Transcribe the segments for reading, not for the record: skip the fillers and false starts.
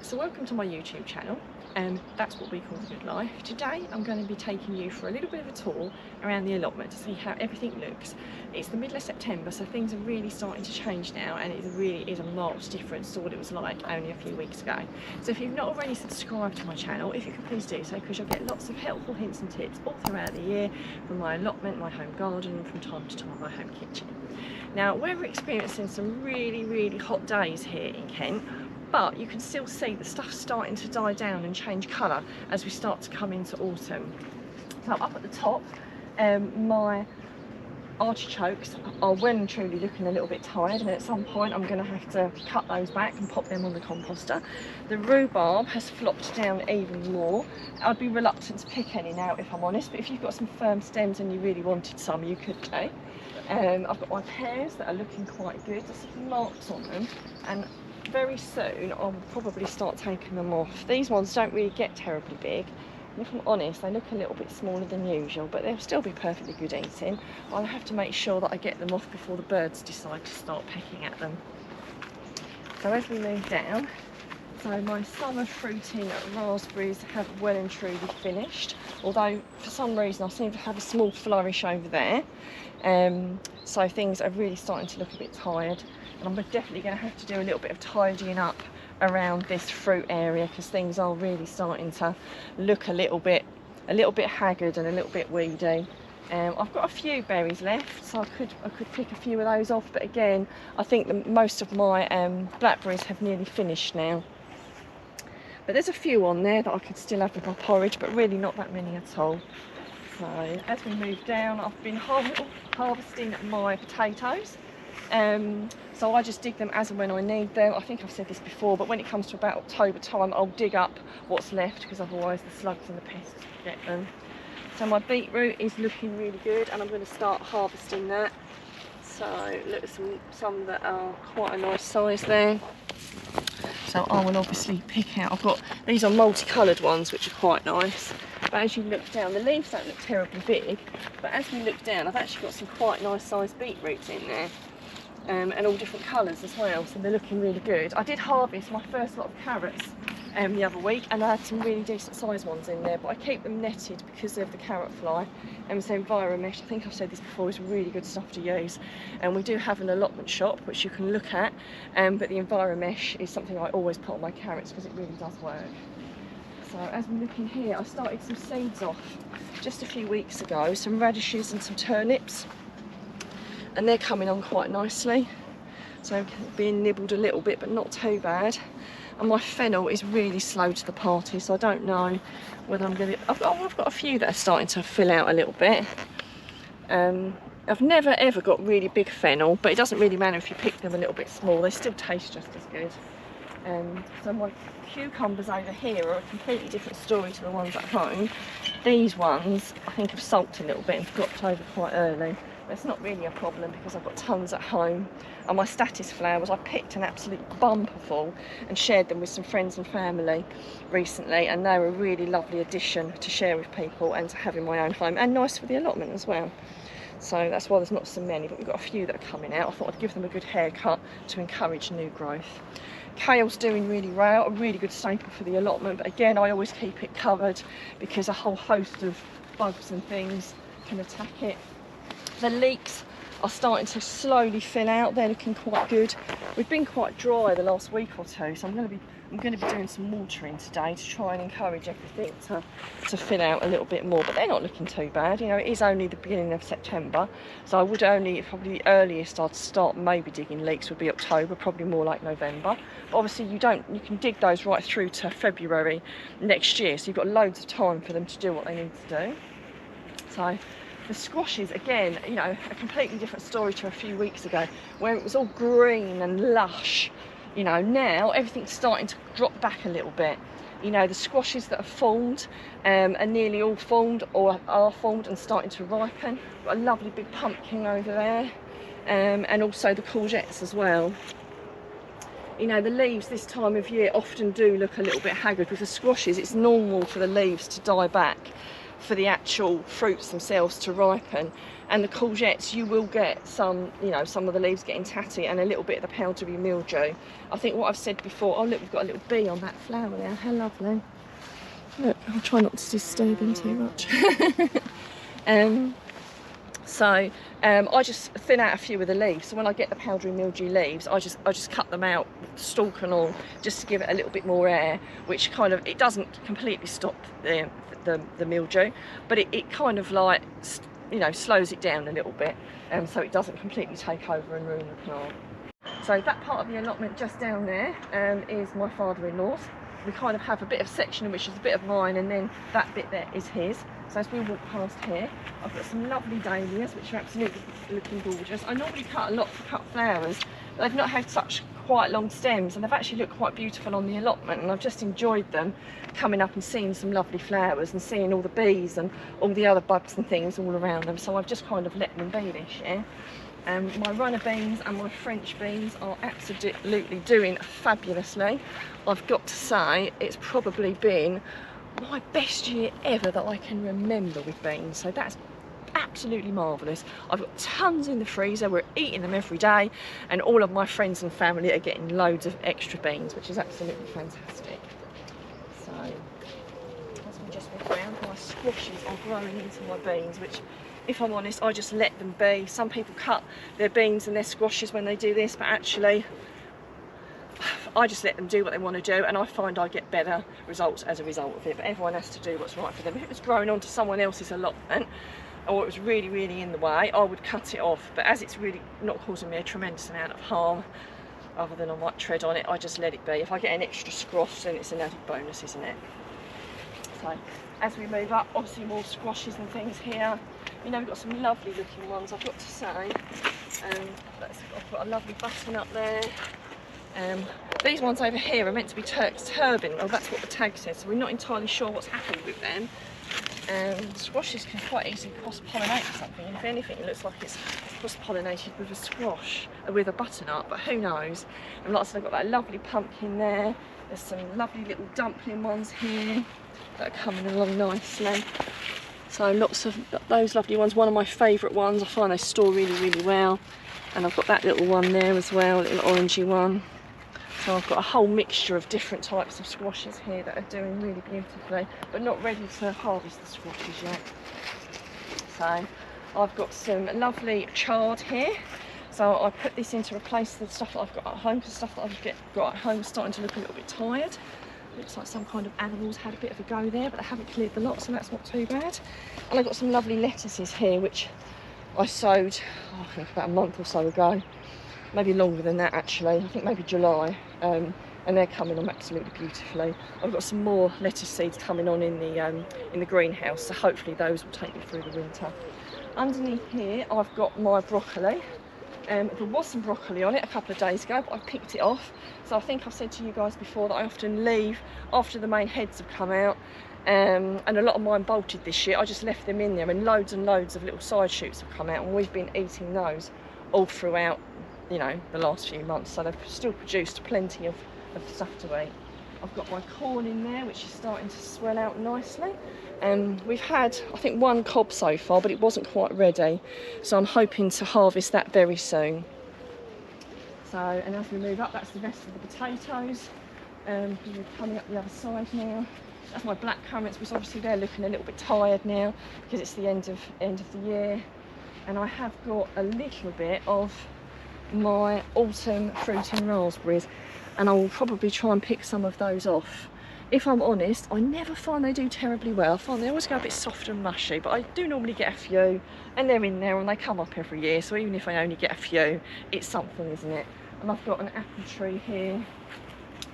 So welcome to my YouTube channel, and that's what we call the good life. Today I'm going to be taking you for a little bit of a tour around the allotment to see how everything looks. It's the middle of September, so things are really starting to change now, and it really is a marked difference to what it was like only a few weeks ago. So if you've not already subscribed to my channel, if you could please do so, because you'll get lots of helpful hints and tips all throughout the year from my allotment, my home garden, and from time to time my home kitchen. Now we're experiencing some really hot days here in Kent, but you can still see the stuff starting to die down and change colour as we start to come into autumn. So up at the top, my artichokes are well and truly looking a little bit tired, and at some point I'm going to have to cut those back and pop them on the composter. The rhubarb has flopped down even more. I'd be reluctant to pick any now if I'm honest, but if you've got some firm stems and you really wanted some, you could do. I've got my pears that are looking quite good. There's some marks on them, and very soon I'll probably start taking them off. These ones don't really get terribly big, and if I'm honest, they look a little bit smaller than usual, but they'll still be perfectly good eating. I'll have to make sure that I get them off before the birds decide to start pecking at them. So as we move down, so my summer fruiting raspberries have well and truly finished, although for some reason I seem to have a small flourish over there. So things are really starting to look a bit tired, and I'm definitely going to have to do a little bit of tidying up around this fruit area, because things are really starting to look a little bit haggard and a little bit weedy. I've got a few berries left, so I could pick a few of those off, but again I think most of my blackberries have nearly finished now. But there's a few on there that I could still have with my porridge, but really not that many at all. So as we move down, I've been harvesting my potatoes. So I just dig them as and when I need them. I think I've said this before, but when it comes to about October time, I'll dig up what's left, because otherwise the slugs and the pests get them. So my beetroot is looking really good, and I'm going to start harvesting that. So look at some that are quite a nice size there. So I will obviously pick out, these are multicoloured ones which are quite nice, but as you look down, the leaves don't look terribly big, but as we look down I've actually got some quite nice sized beetroots in there, and all different colours as well, so they're looking really good. I did harvest my first lot of carrots the other week, and I had some really decent sized ones in there, but I keep them netted because of the carrot fly. So EnviroMesh, I think I've said this before, is really good stuff to use, and we do have an allotment shop which you can look at, but the EnviroMesh is something I always put on my carrots because it really does work. So as we look in here, I started some seeds off just a few weeks ago, some radishes and some turnips, and they're coming on quite nicely, so being nibbled a little bit but not too bad. And my fennel is really slow to the party, so I don't know whether I'm going to... I've got a few that are starting to fill out a little bit. I've never ever got really big fennel, but it doesn't really matter if you pick them a little bit small, they still taste just as good. So my cucumbers over here are a completely different story to the ones at home. These ones I think have sulked a little bit and flopped over quite early. It's not really a problem because I've got tons at home. And my statice flowers, I picked an absolute bumper full and shared them with some friends and family recently, and they're a really lovely addition to share with people and to have in my own home, and nice for the allotment as well. So that's why there's not so many, but we've got a few that are coming out. I thought I'd give them a good haircut to encourage new growth. Kale's doing really well, a really good staple for the allotment, but again I always keep it covered because a whole host of bugs and things can attack it. The leeks are starting to slowly fill out, they're looking quite good. We've been quite dry the last week or two, so I'm going to be doing some watering today to try and encourage everything to fill out a little bit more, but they're not looking too bad. You know, it is only the beginning of September, so I would probably the earliest I'd start maybe digging leeks would be October, probably more like November. But obviously you can dig those right through to February next year, so you've got loads of time for them to do what they need to do. So the squashes, again, you know, a completely different story to a few weeks ago where it was all green and lush. You know, now everything's starting to drop back a little bit. You know, the squashes that are formed are nearly all formed or are formed and starting to ripen. Got a lovely big pumpkin over there, and also the courgettes as well. You know, the leaves this time of year often do look a little bit haggard. With the squashes, it's normal for the leaves to die back for the actual fruits themselves to ripen. And the courgettes, you will get some, you know, some of the leaves getting tatty and a little bit of the powdery mildew. I think what I've said before, oh look, we've got a little bee on that flower there, how lovely. Look, I'll try not to disturb him too much. I just thin out a few of the leaves. So when I get the powdery mildew leaves, I just cut them out, stalk and all, just to give it a little bit more air, which kind of, it doesn't completely stop the mildew, but it kind of like, you know, slows it down a little bit, so it doesn't completely take over and ruin the plant. So that part of the allotment just down there is my father-in-law's. We kind of have a bit of section which is a bit of mine, and then that bit there is his. So as we walk past here, I've got some lovely dahlias which are absolutely looking gorgeous. I normally cut a lot for cut flowers, but they've not had such quite long stems, and they've actually looked quite beautiful on the allotment, and I've just enjoyed them coming up and seeing some lovely flowers and seeing all the bees and all the other bugs and things all around them. So I've just kind of let them be this year. My runner beans and my French beans are absolutely doing fabulously. I've got to say, it's probably been my best year ever that I can remember with beans, so that's absolutely marvellous. I've got tons in the freezer, we're eating them every day, and all of my friends and family are getting loads of extra beans, which is absolutely fantastic. So as we just walk around, my squashes are growing into my beans, which, if I'm honest, I just let them be. Some people cut their beans and their squashes when they do this, but actually I just let them do what they want to do, and I find I get better results as a result of it. But everyone has to do what's right for them. If it was growing onto someone else's allotment, or it was really, really in the way, I would cut it off. But as it's really not causing me a tremendous amount of harm, other than I might tread on it, I just let it be. If I get an extra squash, then it's an added bonus, isn't it? So as we move up, obviously more squashes and things here. You know, we've got some lovely looking ones, I've got to say. I've got a lovely button up there. These ones over here are meant to be Turk's turban. Well, that's what the tag says, so we're not entirely sure what's happened with them. Squashes can quite easily cross-pollinate something, and if anything it looks like it's cross-pollinated with a squash, with a butternut, but who knows. And like I said, I've got that lovely pumpkin there. There's some lovely little dumpling ones here that are coming along nicely. So lots of those lovely ones. One of my favourite ones, I find they store really, really well. And I've got that little one there as well, little orangey one. So I've got a whole mixture of different types of squashes here that are doing really beautifully, but not ready to harvest the squashes yet. So I've got some lovely chard here. So I put this in to replace the stuff that I've got at home, because the stuff that I've got at home is starting to look a little bit tired. Looks like some kind of animals had a bit of a go there, but they haven't cleared the lot, so that's not too bad. And I've got some lovely lettuces here, which I sowed, I think about a month or so ago. Maybe longer than that actually, I think maybe July, and they're coming on absolutely beautifully. I've got some more lettuce seeds coming on in the greenhouse, so hopefully those will take me through the winter. Underneath here I've got my broccoli. There was some broccoli on it a couple of days ago, but I picked it off. So I think I've said to you guys before that I often leave after the main heads have come out, and a lot of mine bolted this year. I just left them in there, and loads of little side shoots have come out, and we've been eating those all throughout, you know, the last few months. So they've still produced plenty of stuff to eat. I've got my corn in there, which is starting to swell out nicely. We've had, I think, one cob so far, but it wasn't quite ready. So I'm hoping to harvest that very soon. So, and as we move up, that's the rest of the potatoes. We're coming up the other side now. That's my black currants, which obviously they're looking a little bit tired now because it's the end of the year. And I have got a little bit of my autumn fruiting raspberries, and I will probably try and pick some of those off. If I'm honest, I never find they do terribly well. I find they always go a bit soft and mushy, but I do normally get a few, and they're in there and they come up every year, so even if I only get a few, it's something, isn't it? And I've got an apple tree here,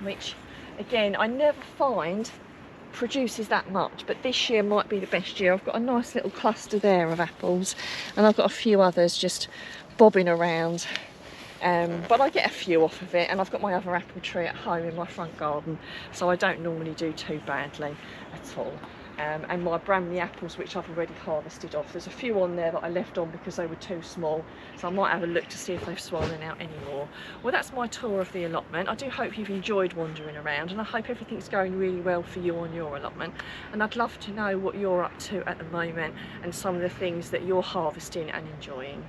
which again I never find produces that much, but this year might be the best year. I've got a nice little cluster there of apples, and I've got a few others just bobbing around. But I get a few off of it, and I've got my other apple tree at home in my front garden, so I don't normally do too badly at all. and my Bramley apples, which I've already harvested off. There's a few on there that I left on because they were too small, so I might have a look to see if they've swollen out anymore. Well, that's my tour of the allotment. I do hope you've enjoyed wandering around, and I hope everything's going really well for you on your allotment, and I'd love to know what you're up to at the moment and some of the things that you're harvesting and enjoying.